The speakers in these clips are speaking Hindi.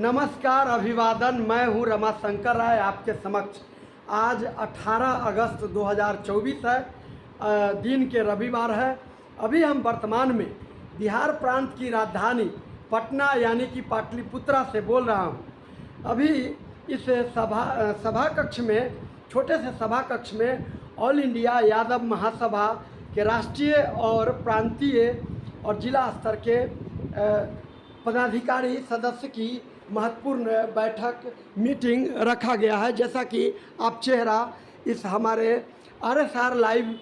नमस्कार, अभिवादन। मैं हूं रमाशंकर राय आपके समक्ष। आज 18 अगस्त 2024 है, दिन के रविवार है। अभी हम वर्तमान में बिहार प्रांत की राजधानी पटना यानी कि पाटलिपुत्रा से बोल रहा हूं। अभी इस सभा कक्ष में, छोटे से सभा कक्ष में ऑल इंडिया यादव महासभा के राष्ट्रीय और प्रांतीय और जिला स्तर के पदाधिकारी सदस्य की महत्वपूर्ण बैठक मीटिंग रखा गया है। जैसा कि आप चेहरा इस हमारे RSR live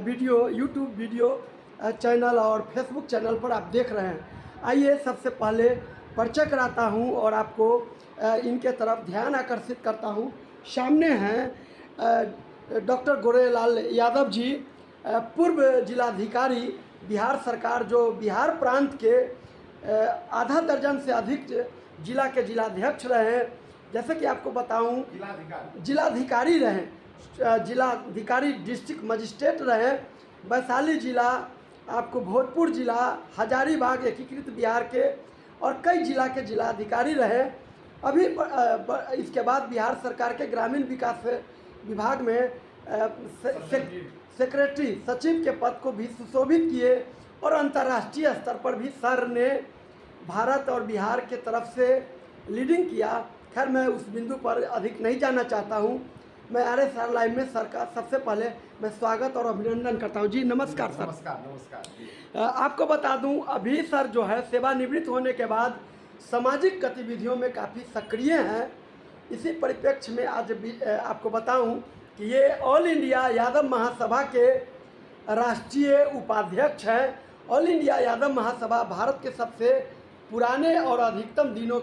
video YouTube video channel और फेसबुक चैनल पर आप देख रहे हैं। आइए सबसे पहले परिचय कराता हूं और आपको इनके तरफ ध्यान आकर्षित करता हूं। सामने हैं डॉक्टर गोरेलाल यादव जी, पूर्व जिलाधिकारी बिहार सरकार, जो बिहार प्रांत के आधा दर्जन से अधिक जिला के जिलाध्यक्ष रहे हैं। जैसे कि आपको बताऊं, जिलाधिकारी रहे, जिलाधिकारी डिस्ट्रिक्ट मजिस्ट्रेट रहे, वैशाली जिला, आपको भोजपुर जिला, हजारीबाग एकीकृत बिहार के और कई जिला के जिलाधिकारी रहे। अभी इसके बाद बिहार सरकार के ग्रामीण विकास विभाग में सेक्रेटरी सचिव के पद को भी सुशोभित किए और अंतर्राष्ट्रीय स्तर पर भी सर ने भारत और बिहार के तरफ से लीडिंग किया। खैर, मैं उस बिंदु पर अधिक नहीं जाना चाहता हूं। मैं RSR लाइव में सर का सबसे पहले मैं स्वागत और अभिनंदन करता हूं। जी नमस्कार सर। नमस्कार। आपको बता दूं, अभी सर जो है सेवानिवृत्त होने के बाद सामाजिक गतिविधियों में काफ़ी सक्रिय हैं। इसी परिप्रेक्ष्य में आज आपको बताऊं कि ये ऑल इंडिया यादव महासभा के राष्ट्रीय उपाध्यक्ष हैं। ऑल इंडिया यादव महासभा भारत के सबसे पुराने और अधिकतम दिनों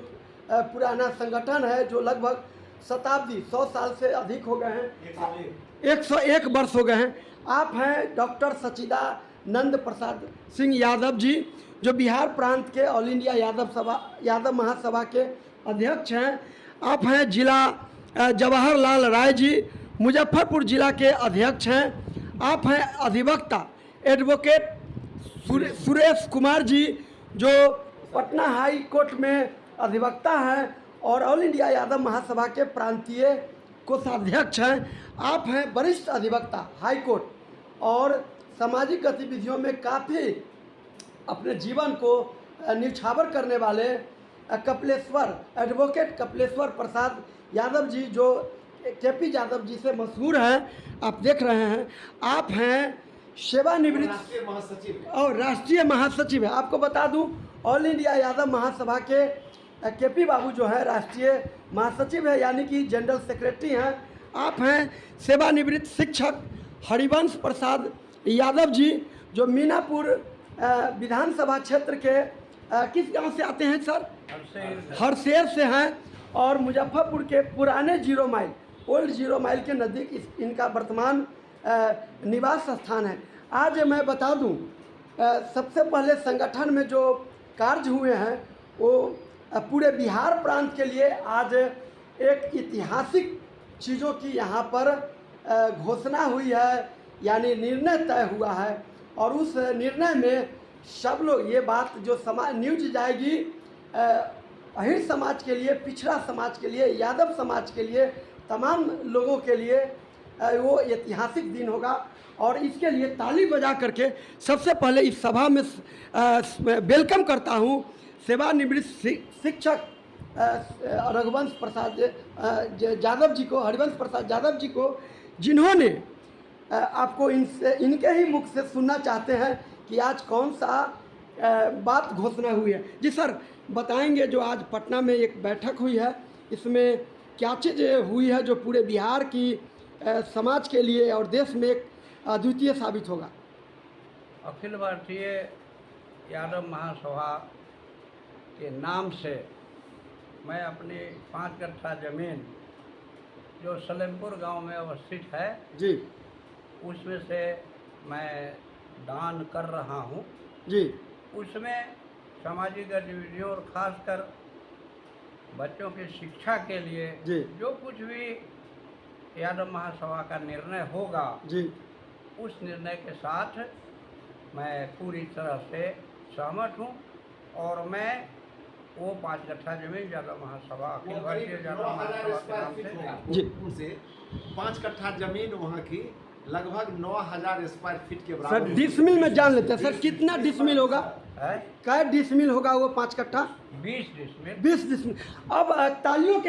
पुराना संगठन है, जो लगभग शताब्दी 100 साल से अधिक हो गए हैं, 101 वर्ष हो गए हैं। आप हैं डॉक्टर सच्चिदानंद प्रसाद सिंह यादव जी, जो बिहार प्रांत के ऑल इंडिया यादव महासभा के अध्यक्ष हैं। आप हैं जिला जवाहरलाल राय जी, मुजफ्फरपुर जिला के अध्यक्ष हैं। आप हैं अधिवक्ता एडवोकेट सुरेश कुमार जी, जो पटना हाई कोर्ट में अधिवक्ता हैं और ऑल इंडिया यादव महासभा के प्रांतीय कोषाध्यक्ष हैं। आप हैं वरिष्ठ अधिवक्ता हाई कोर्ट और सामाजिक गतिविधियों में काफ़ी अपने जीवन को न्यौछावर करने वाले एडवोकेट कपिलेश्वर प्रसाद यादव जी, जो KP यादव जी से मशहूर हैं, आप देख रहे हैं। आप हैं सेवानिवृत्त और राष्ट्रीय महासचिव है। आपको बता दूं, ऑल इंडिया यादव महासभा के KP बाबू जो है राष्ट्रीय महासचिव है, यानी कि जनरल सेक्रेटरी हैं। आप हैं सेवानिवृत्त शिक्षक हरिवंश प्रसाद यादव जी, जो मीनापुर विधानसभा क्षेत्र के किस गांव से आते हैं सर? हरसेर से हैं और मुजफ्फरपुर के पुराने ओल्ड 0 माइल के नज़दीक इनका वर्तमान निवास स्थान है। आज मैं बता दूं, सबसे पहले संगठन में जो कार्य हुए हैं वो पूरे बिहार प्रांत के लिए आज एक ऐतिहासिक चीज़ों की यहाँ पर घोषणा हुई है, यानी निर्णय तय हुआ है। और उस निर्णय में सब लोग, ये बात जो न्यूज जाएगी अहिर समाज के लिए, पिछड़ा समाज के लिए, यादव समाज के लिए, तमाम लोगों के लिए वो ऐतिहासिक दिन होगा। और इसके लिए ताली बजा करके सबसे पहले इस सभा में वेलकम करता हूँ सेवानिवृत्त शिक्षक रघुवंश प्रसाद यादव जी को, हरिवंश प्रसाद यादव जी को, जिन्होंने आपको इनके ही मुख से सुनना चाहते हैं कि आज कौन सा बात घोषणा हुई है। जी सर, बताएंगे जो आज पटना में एक बैठक हुई है, इसमें क्या चीज़ हुई है जो पूरे बिहार की समाज के लिए और देश में एक अद्वितीय साबित होगा? अखिल भारतीय यादव महासभा के नाम से मैं अपनी 5 कट्ठा ज़मीन जो सलेमपुर गांव में अवस्थित है जी, उसमें से मैं दान कर रहा हूं जी। उसमें सामाजिक गतिविधियों और ख़ासकर बच्चों की शिक्षा के लिए जी, जो कुछ भी यादव महासभा का निर्णय होगा जी, उस निर्णय के साथ मैं पूरी तरह से सहमत हूं और मैं वो 5 कट्ठा जमीन यादव महासभा अखिल वो भारतीय करीब यादव 9,000 महासभा के स्क्वायर नाम फीट से होगा जी। उनसे 5 कट्ठा जमीन वहाँ की लगभग 9,000 स्क्वायर फीट के सर बराबर होगी। डिसमिल में जान लेते हैं सर, कितना डिसमिल होगा, है क्या डिसमिल होगा वो 5 कट्ठा? 20 डिसमिल। 20 डिसमिल। अब तालियों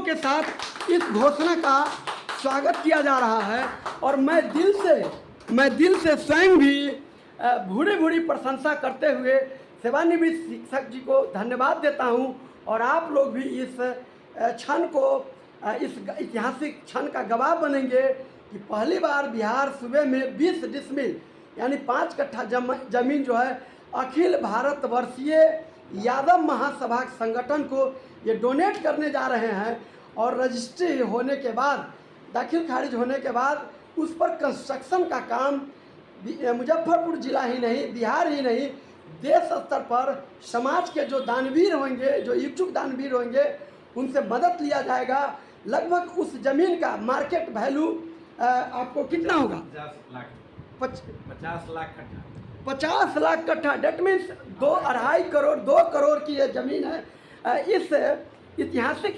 के साथ इस घोषणा का स्वागत किया जा रहा है और मैं दिल से स्वयं भी भूरी भूरी प्रशंसा करते हुए सेवानिवृत्त शिक्षक जी को धन्यवाद देता हूं और आप लोग भी इस क्षण को, इस ऐतिहासिक क्षण का गवाह बनेंगे कि पहली बार बिहार सूबे में 20 डिसमिल यानी 5 कट्ठा जमीन जो है अखिल भारतवर्षीय यादव महासभा संगठन को ये डोनेट करने जा रहे हैं और रजिस्ट्री होने के बाद, दाखिल खारिज होने के बाद उस पर कंस्ट्रक्शन का काम मुजफ्फरपुर जिला ही नहीं, बिहार ही नहीं, देश स्तर पर समाज के जो दानवीर होंगे, जो इच्छुक दानवीर होंगे, उनसे मदद लिया जाएगा। लगभग उस ज़मीन का मार्केट वैल्यू आपको कितना होगा? 50 लाख कट्ठा। 50 लाख कट्ठा। डेट मीन्स 2-2.5 करोड़, 2 करोड़ की ये ज़मीन है। इस ऐतिहासिक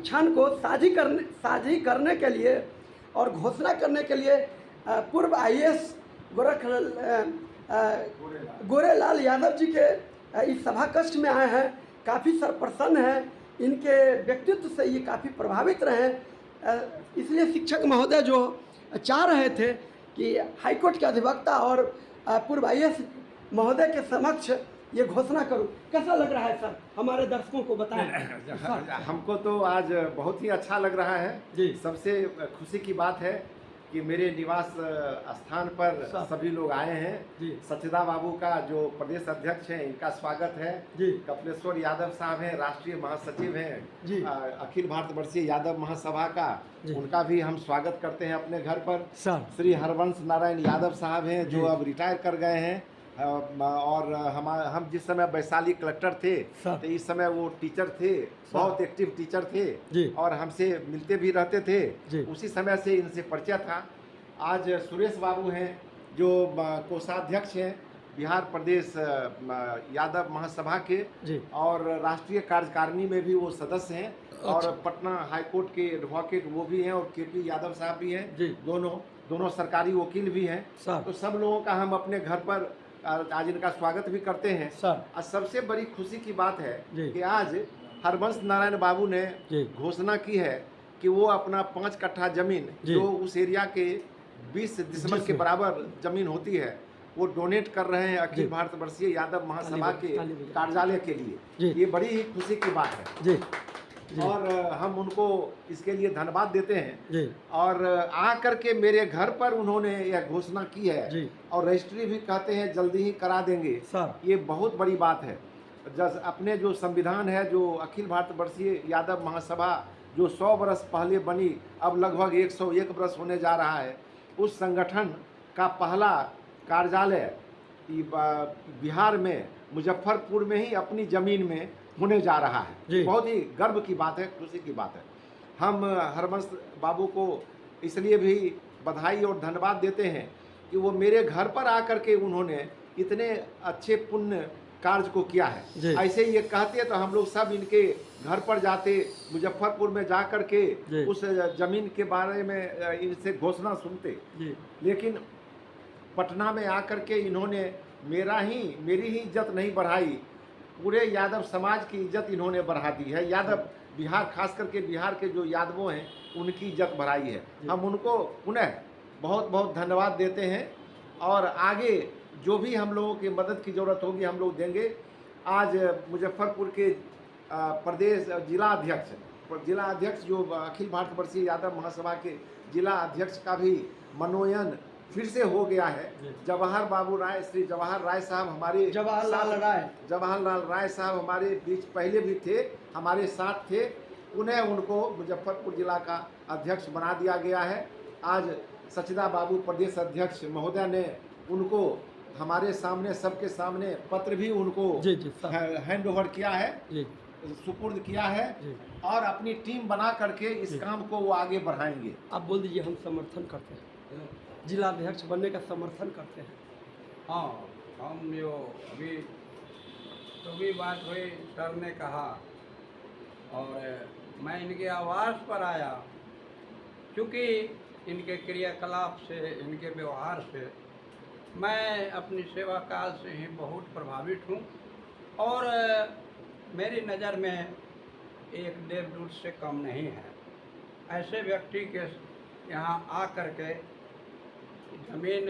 क्षण को साझी करने के लिए और घोषणा करने के लिए पूर्व IAS गोरेलाल यादव जी के इस सभा कक्ष में आए हैं। काफ़ी सरप्रसन्न हैं, इनके व्यक्तित्व से ये काफ़ी प्रभावित रहे। इसलिए शिक्षक महोदय जो चाह रहे थे कि हाईकोर्ट के अधिवक्ता और पूर्व IAS महोदय के समक्ष ये घोषणा करूं। कैसा लग रहा है सर, हमारे दर्शकों को बताएं। हमको तो आज बहुत ही अच्छा लग रहा है जी। सबसे खुशी की बात है कि मेरे निवास स्थान पर सभी लोग आए हैं। जी। सचिदा बाबू का जो प्रदेश अध्यक्ष हैं, इनका स्वागत है। जी। कपिलेश्वर यादव साहब हैं, राष्ट्रीय महासचिव जी। हैं अखिल भारतवर्षीय यादव महासभा का, जी। उनका भी हम स्वागत करते हैं अपने घर पर। सर श्री हरवंश नारायण यादव साहब हैं जी। जो अब रिटायर कर गए हैं और हम जिस समय वैशाली कलेक्टर थे सर। तो इस समय वो टीचर थे, बहुत एक्टिव टीचर थे जी। और हमसे मिलते भी रहते थे। जी। उसी समय से इनसे परिचय था। आज सुरेश बाबू हैं जो कोषाध्यक्ष हैं बिहार प्रदेश यादव महासभा के जी। और राष्ट्रीय कार्यकारिणी में भी वो सदस्य हैं और अच्छा। पटना हाईकोर्ट के एडवोकेट वो भी हैं और KP यादव साहब भी हैं। जी। दोनों सरकारी वकील भी हैं। सर। तो सब लोगों का हम अपने घर पर आज इनका स्वागत भी करते हैं। सर। और सबसे बड़ी खुशी की बात है जी। कि आज हरवंश नारायण बाबू ने जी। घोषणा की है कि वो अपना 5 कट्ठा जमीन जी। जो उस एरिया के 20 डिसमिल के बराबर जमीन होती है वो डोनेट कर रहे हैं जी। अखिल भारतवर्षीय यादव महासभा के ताली बजाओ। कार्यालय के लिए। जी। ये बड़ी ही खुशी की बात है जी। जी। और हम उनको इसके लिए धन्यवाद देते हैं। जी। और आ करके मेरे घर पर उन्होंने यह घोषणा की है जी। और रजिस्ट्री भी कहते हैं जल्दी ही करा देंगे। सर। ये बहुत बड़ी बात है। जब अपने जो संविधान है, जो अखिल भारतवर्षीय यादव महासभा जो 100 वर्ष पहले बनी, अब लगभग 101 वर्ष होने जा रहा है, उस संगठन का पहला कार्यालय बिहार में मुजफ्फरपुर में ही अपनी ज़मीन में होने जा रहा जी। है। बहुत ही गर्व की बात है, खुशी की बात है। हम हरवंश बाबू को इसलिए भी बधाई और धन्यवाद देते हैं कि वो मेरे घर पर आकर के उन्होंने इतने अच्छे पुण्य कार्य को किया जी। है। ऐसे ये कहते तो हम लोग सब इनके घर पर जाते, मुजफ्फरपुर में जा कर के जी। उस ज़मीन के बारे में इनसे घोषणा सुनते। जी। लेकिन पटना में आकर के इन्होंने मेरी ही इज्जत नहीं बढ़ाई, पूरे यादव समाज की इज्जत इन्होंने बढ़ा दी है। यादव बिहार, खास करके बिहार के जो यादवों हैं उनकी इज्जत बढ़ाई है। हम उनको पुनः बहुत बहुत धन्यवाद देते हैं और आगे जो भी हम लोगों की मदद की ज़रूरत होगी हम लोग देंगे। आज मुजफ्फरपुर के प्रदेश जिला अध्यक्ष जो अखिल भारतवर्षीय यादव महासभा के जिला अध्यक्ष का भी मनोनयन फिर से हो गया है। श्री जवाहर राय साहब हमारे जवाहरलाल राय साहब हमारे बीच पहले भी थे, हमारे साथ थे। उन्हें उनको मुजफ्फरपुर जिला का अध्यक्ष बना दिया गया है। आज सचिदा बाबू प्रदेश अध्यक्ष महोदय ने उनको हमारे सामने, सबके सामने पत्र भी उनको हैंड ओवर किया है, सुपुर्द किया है और अपनी टीम बना करके इस काम को वो आगे बढ़ाएंगे। आप बोल दीजिए, हम समर्थन करते हैं, जिला अध्यक्ष बनने का समर्थन करते हैं। हाँ, हम जो अभी तो भी बात हुई, सर ने कहा और मैं इनके आवास पर आया। चूँकि इनके क्रियाकलाप से, इनके व्यवहार से मैं अपनी सेवा काल से ही बहुत प्रभावित हूँ और मेरी नज़र में एक देवदूत से कम नहीं है। ऐसे व्यक्ति के यहाँ आ कर के ज़मीन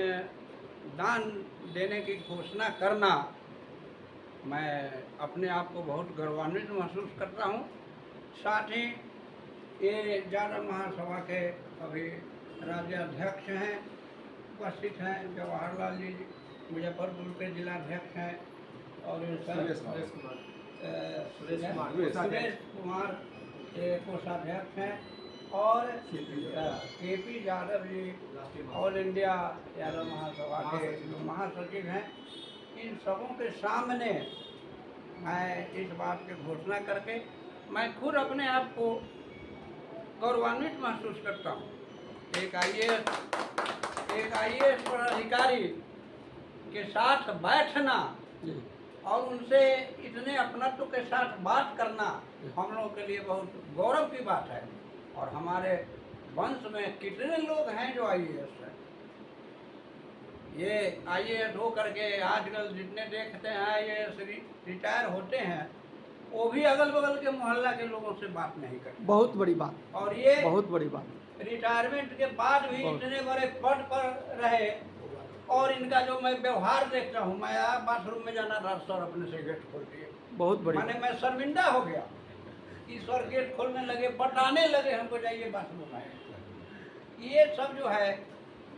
दान देने की घोषणा करना, मैं अपने आप को बहुत गौरवान्वित महसूस करता हूँ। साथ ही ये जादव महासभा के अभी राज्याध्यक्ष हैं, उपस्थित हैं जवाहरलाल जी, मुजफ्फरपुर के जिलाध्यक्ष हैं और सुरेश कुमार कोषाध्यक्ष हैं और KP Yadav ji all India Yadav महासभा के जो महासचिव हैं। इन सबों के सामने मैं इस बात की घोषणा करके मैं खुद अपने आप को गौरवान्वित महसूस करता हूँ। एक आईएएस पदाधिकारी के साथ बैठना और उनसे इतने अपनत्व के साथ बात करना हम लोगों के लिए बहुत गौरव की बात है। और हमारे वंश में कितने लोग हैं जो आईएएस हैं। ये आईएएस हो करके आजकल जितने देखते हैं आईएएस रिटायर होते हैं, वो भी अगल बगल के मोहल्ला के लोगों से बात नहीं करते। बहुत बड़ी बात, और ये बहुत बड़ी बात। रिटायरमेंट के बाद भी इतने बड़े पद पर रहे और इनका जो मैं व्यवहार देखता हूँ, मैं बाथरूम में जाना था, सर अपने से गेट खोल दिए। बहुत बड़ी माने मैं शर्मिंदा हो गया कि सर गेट खोलने लगे, बताने लगे हमको जाइए बाथरूम आए। ये सब जो है,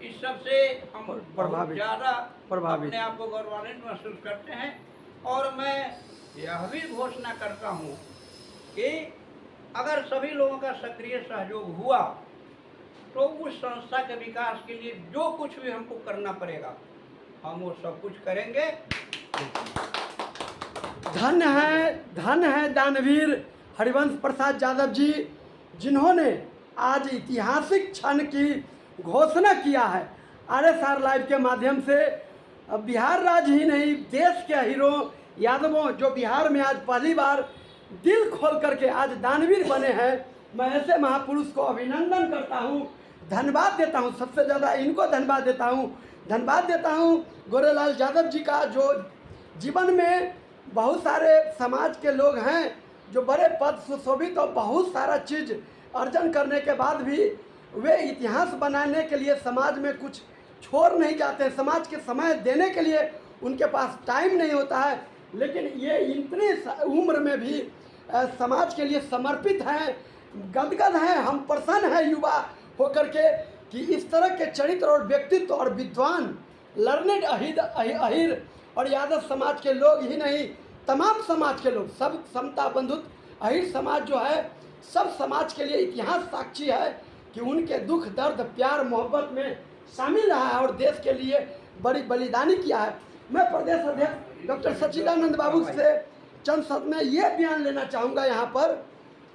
इस सब से हम बहुत ज़्यादा अपने आप को गौरवान्वित महसूस करते हैं। और मैं यह भी घोषणा करता हूँ कि अगर सभी लोगों का सक्रिय सहयोग हुआ तो उस संस्था के विकास के लिए जो कुछ भी हमको करना पड़ेगा, हम वो सब कुछ करेंगे। धन्य है दानवीर हरिवंश प्रसाद यादव जी, जिन्होंने आज ऐतिहासिक क्षण की घोषणा किया है। RSR लाइव के माध्यम से बिहार राज्य ही नहीं, देश के हीरो यादवों जो बिहार में आज पहली बार दिल खोल करके आज दानवीर बने हैं, मैं ऐसे महापुरुष को अभिनंदन करता हूँ, धन्यवाद देता हूँ। सबसे ज़्यादा इनको धन्यवाद देता हूँ गोरेलाल यादव जी का, जो जीवन में बहुत सारे समाज के लोग हैं जो बड़े पद सुशोभित और बहुत सारा चीज़ अर्जन करने के बाद भी वे इतिहास बनाने के लिए समाज में कुछ छोड़ नहीं जाते, समाज के समय देने के लिए उनके पास टाइम नहीं होता है। लेकिन ये इतनी उम्र में भी समाज के लिए समर्पित हैं, गदगद हैं। हम प्रसन्न हैं युवा होकर के कि इस तरह के चरित्र और व्यक्तित्व और विद्वान लर्नेड अहिर और यादव समाज के लोग ही नहीं, तमाम समाज के लोग, सब समता बंधुत्व अहिर समाज जो है, सब समाज के लिए इतिहास साक्षी है कि उनके दुख दर्द प्यार मोहब्बत में शामिल रहा है और देश के लिए बड़ी बलिदानी किया है। मैं प्रदेश अध्यक्ष डॉक्टर सच्चिदानंद बाबू से चंद शब्द में ये बयान लेना चाहूँगा यहाँ पर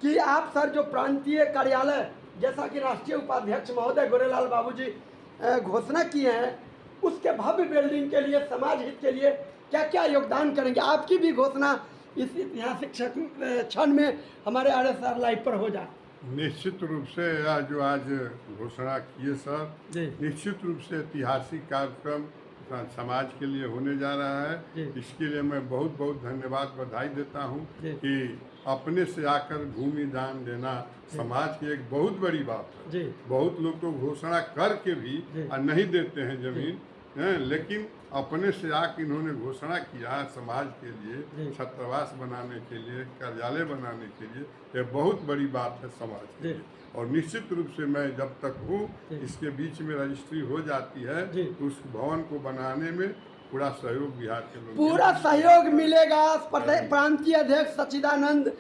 कि आप सर जो प्रांतीय कार्यालय, जैसा कि राष्ट्रीय उपाध्यक्ष महोदय गोरेलाल बाबू जी घोषणा किए हैं, उसके भव्य बिल्डिंग के लिए, समाज हित के लिए क्या क्या योगदान करेंगे, आपकी भी घोषणा इस ऐतिहासिक क्षण में हमारे RSR लाइव पर हो जाए। निश्चित रूप से यह जो आज घोषणा किए सर, निश्चित रूप से ऐतिहासिक कार्यक्रम समाज के लिए होने जा रहा है। इसके लिए मैं बहुत बहुत धन्यवाद बधाई देता हूं कि अपने से आकर भूमि दान देना समाज की एक बहुत बड़ी बात है। बहुत लोग तो घोषणा करके भी नहीं देते हैं जमीन, लेकिन अपने से आकर इन्होंने घोषणा किया समाज के लिए, छात्रावास बनाने के लिए, कार्यालय बनाने के लिए, ये बहुत बड़ी बात है समाज के लिए। और निश्चित रूप से मैं जब तक हूँ, इसके बीच में रजिस्ट्री हो जाती है तो उस भवन को बनाने में पूरा सहयोग बिहार के लोग, पूरा सहयोग मिलेगा। प्रांतीय अध्यक्ष सच्चिदानंद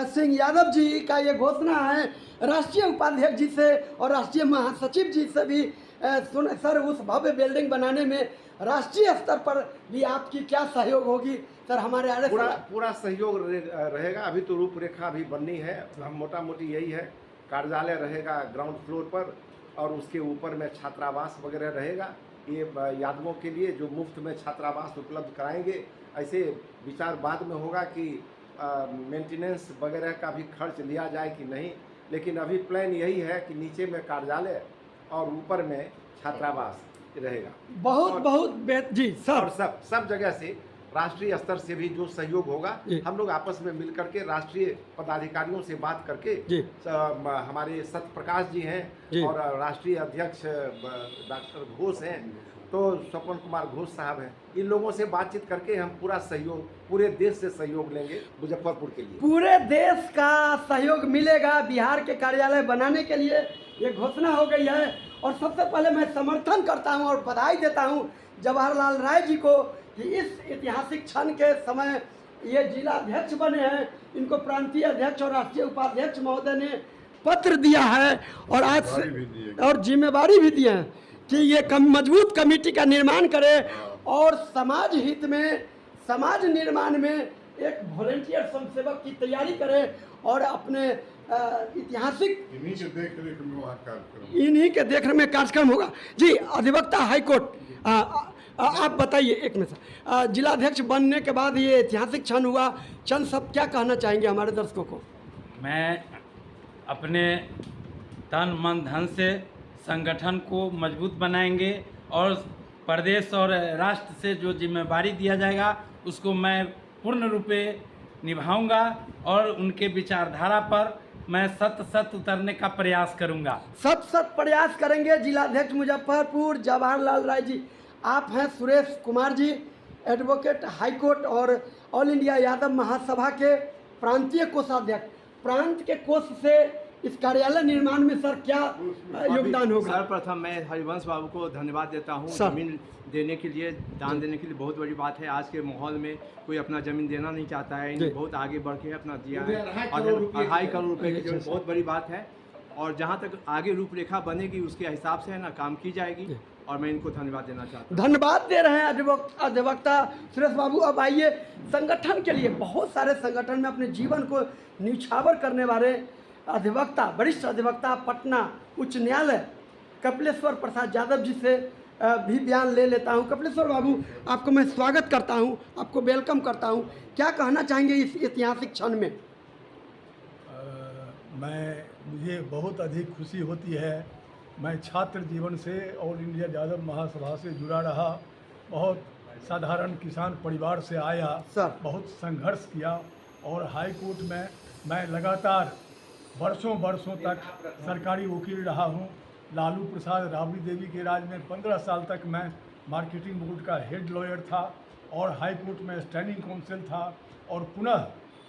सिंह यादव जी का ये घोषणा है। राष्ट्रीय उपाध्यक्ष जी से और राष्ट्रीय महासचिव जी से भी सुन सर, उस भव्य बिल्डिंग बनाने में राष्ट्रीय स्तर पर भी आपकी क्या सहयोग होगी सर? हमारे पूरा सहयोग रहेगा। अभी तो रूपरेखा अभी बननी है, हम मोटा मोटी यही है। कार्यालय रहेगा ग्राउंड फ्लोर पर और उसके ऊपर में छात्रावास वगैरह रहेगा। ये यादवों के लिए जो मुफ्त में छात्रावास उपलब्ध कराएंगे, ऐसे विचार बाद में होगा कि मेंटेनेंस वगैरह का भी खर्च लिया जाए कि नहीं, लेकिन अभी प्लान यही है कि नीचे में कार्यालय और ऊपर में छात्रावास रहेगा। बहुत बहुत जी और सर, सब जगह से राष्ट्रीय स्तर से भी जो सहयोग होगा, हम लोग आपस में मिल करके राष्ट्रीय पदाधिकारियों से बात करके हमारे सत्य प्रकाश जी हैं और राष्ट्रीय अध्यक्ष डॉक्टर घोष हैं, तो स्वपन कुमार घोष साहब हैं, इन लोगों से बातचीत करके हम पूरा सहयोग, पूरे देश से सहयोग लेंगे मुजफ्फरपुर के लिए। पूरे देश का सहयोग मिलेगा बिहार के कार्यालय बनाने के लिए, ये घोषणा हो गई है। और सबसे पहले मैं समर्थन करता हूं और बधाई देता हूं जवाहरलाल राय जी को कि इस ऐतिहासिक क्षण के समय ये जिला अध्यक्ष बने हैं, इनको प्रांतीय अध्यक्ष और राष्ट्रीय उपाध्यक्ष महोदय ने पत्र दिया है और आज और जिम्मेवारी भी दी है कि ये मजबूत कमेटी का निर्माण करे और समाज हित में, समाज निर्माण में एक वॉलंटियर स्वयंसेवक की तैयारी करे और अपने ऐतिहासिक इन्हीं के देख रेख में वहाँ कार्यक्रम, इन्हीं के देख रेख में कार्यक्रम होगा। जी अधिवक्ता हाईकोर्ट, आप बताइए एक मिनट, जिलाध्यक्ष बनने के बाद ये ऐतिहासिक क्षण हुआ, चंद सब क्या कहना चाहेंगे हमारे दर्शकों को? मैं अपने तन मन धन से संगठन को मजबूत बनाएंगे और प्रदेश और राष्ट्र से जो जिम्मेवारी दिया जाएगा उसको मैं पूर्ण रूपे निभाऊंगा और उनके विचारधारा पर मैं सत उतरने का प्रयास करूंगा। सत प्रयास करेंगे। जिलाध्यक्ष मुजफ्फरपुर जवाहरलाल राय जी। आप हैं सुरेश कुमार जी, एडवोकेट हाईकोर्ट और ऑल इंडिया यादव महासभा के प्रांतीय कोषाध्यक्ष। प्रांत के कोष से इस कार्यालय निर्माण में सर क्या योगदान होगा? सर्वप्रथम मैं हरिवंश बाबू को धन्यवाद देता हूं। जमीन देने के लिए, दान देने के लिए बहुत बड़ी बात है। आज के माहौल में कोई अपना जमीन देना नहीं चाहता है, इन्हें बहुत आगे बढ़ के अपना दिया है और 2.5 करोड़ रुपए की जो बहुत बड़ी बात है। और जहां तक आगे रूपरेखा बनेगी उसके हिसाब से है ना काम की जाएगी और मैं इनको धन्यवाद देना चाहता हूँ। धन्यवाद दे रहे हैं अधिवक्ता सुरेश बाबू। अब आइए, संगठन के लिए बहुत सारे संगठन में अपने जीवन को न्यौछावर करने वाले अधिवक्ता, वरिष्ठ अधिवक्ता पटना उच्च न्यायालय कपिलेश्वर प्रसाद यादव जी से भी बयान ले लेता हूं। कपिलेश्वर बाबू, आपको मैं स्वागत करता हूं, आपको वेलकम करता हूं। क्या कहना चाहेंगे इस ऐतिहासिक क्षण में? मुझे बहुत अधिक खुशी होती है। मैं छात्र जीवन से ऑल इंडिया यादव महासभा से जुड़ा रहा, बहुत साधारण किसान परिवार से आया, बहुत संघर्ष किया और हाई कोर्ट में मैं लगातार वर्षों तक सरकारी वकील रहा हूं। लालू प्रसाद राबड़ी देवी के राज में 15 साल तक मैं मार्केटिंग बोर्ड का हेड लॉयर था और हाई कोर्ट में स्टैंडिंग काउंसिल था। और पुनः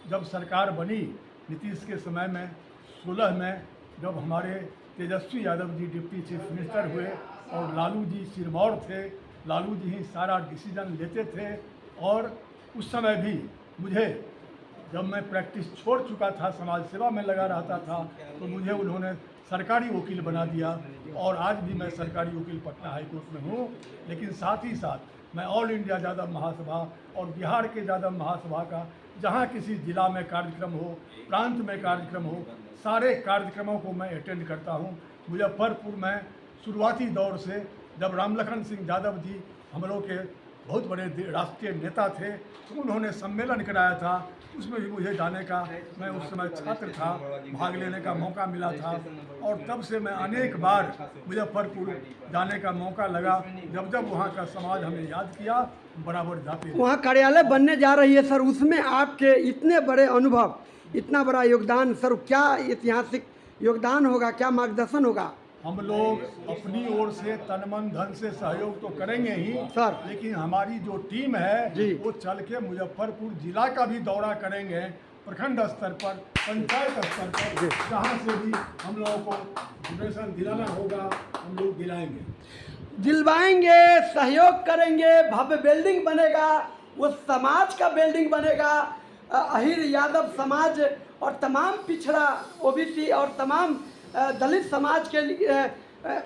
जब सरकार बनी नीतीश के समय में 16 में, जब हमारे Tejashwi Yadav ji deputy chief minister हुए और लालू जी सिरमौर थे, लालू जी ही सारा डिसीजन लेते थे। और उस समय भी मुझे, जब मैं प्रैक्टिस छोड़ चुका था, समाज सेवा में लगा रहता था, तो मुझे उन्होंने सरकारी वकील बना दिया और आज भी मैं सरकारी वकील पटना हाई कोर्ट में हूँ। लेकिन साथ ही साथ मैं ऑल इंडिया यादव महासभा और बिहार के यादव महासभा का जहाँ किसी जिला में कार्यक्रम हो, प्रांत में कार्यक्रम हो, सारे कार्यक्रमों को मैं अटेंड करता हूँ। मुजफ्फरपुर में शुरुआती दौर से जब रामलखन सिंह यादव जी हम लोग के बहुत बड़े राष्ट्रीय नेता थे, तो उन्होंने सम्मेलन कराया था, उसमें भी मुझे जाने का, मैं उस समय छात्र था, भाग लेने का मौका मिला था। और तब से मैं अनेक बार मुजफ्फरपुर जाने का मौका लगा। जब जब वहाँ का समाज हमें याद किया, बराबर जाते। वहाँ कार्यालय बनने जा रही है सर, उसमें आपके इतने बड़े अनुभव, इतना बड़ा योगदान, सर क्या ऐतिहासिक योगदान होगा, क्या मार्गदर्शन होगा? हम लोग अपनी ओर से तन मन धन से सहयोग तो करेंगे ही सर, लेकिन हमारी जो टीम है वो चल के मुजफ्फरपुर जिला का भी दौरा करेंगे, प्रखंड स्तर पर, पंचायत स्तर पर, जहाँ से भी हम लोगों को डोनेशन दिलाना होगा हम लोग दिलवाएंगे, सहयोग करेंगे, भव्य बिल्डिंग बनेगा, वो समाज का बिल्डिंग बनेगा। अहिर यादव समाज और तमाम पिछड़ा ओबीसी और तमाम दलित समाज के लिए,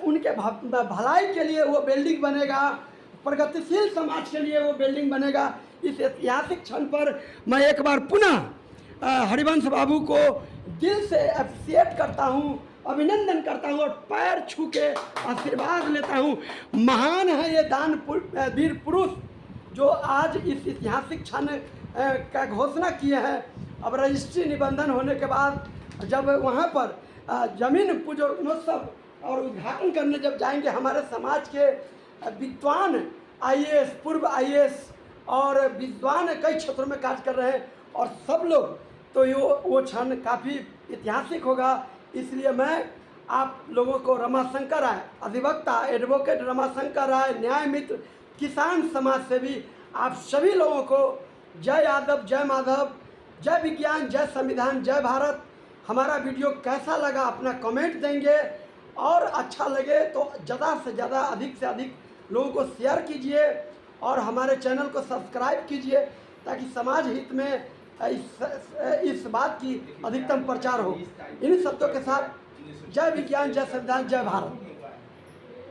उनके भलाई के लिए वो बिल्डिंग बनेगा, प्रगतिशील समाज के लिए वो बिल्डिंग बनेगा। इस ऐतिहासिक क्षण पर मैं एक बार पुनः हरिवंश बाबू को दिल से अप्रिशिएट करता हूँ, अभिनंदन करता हूँ और पैर छू के आशीर्वाद लेता हूँ। महान है ये वीर पुरुष जो आज इस ऐतिहासिक क्षण का घोषणा किए हैं। अब रजिस्ट्री निबंधन होने के बाद जब वहाँ पर जमीन पूजनोत्सव और उद्घाटन करने जब जाएंगे, हमारे समाज के विद्वान आईएएस, पूर्व आईएएस और विद्वान कई क्षेत्रों में कार्य कर रहे हैं और सब लोग, तो वो क्षण काफ़ी ऐतिहासिक होगा। इसलिए मैं आप लोगों को रमाशंकर राय, अधिवक्ता एडवोकेट रमाशंकर राय, न्याय मित्र, किसान समाज सेवी, आप सभी लोगों को जय यादव, जय माधव, जय विज्ञान, जय संविधान, जय भारत। हमारा वीडियो कैसा लगा अपना कमेंट देंगे और अच्छा लगे तो ज़्यादा से ज़्यादा, अधिक से अधिक लोगों को शेयर कीजिए और हमारे चैनल को सब्सक्राइब कीजिए ताकि समाज हित में इस बात की अधिकतम प्रचार हो। इन शब्दों के साथ जय विज्ञान, जय संविधान, जय भारत।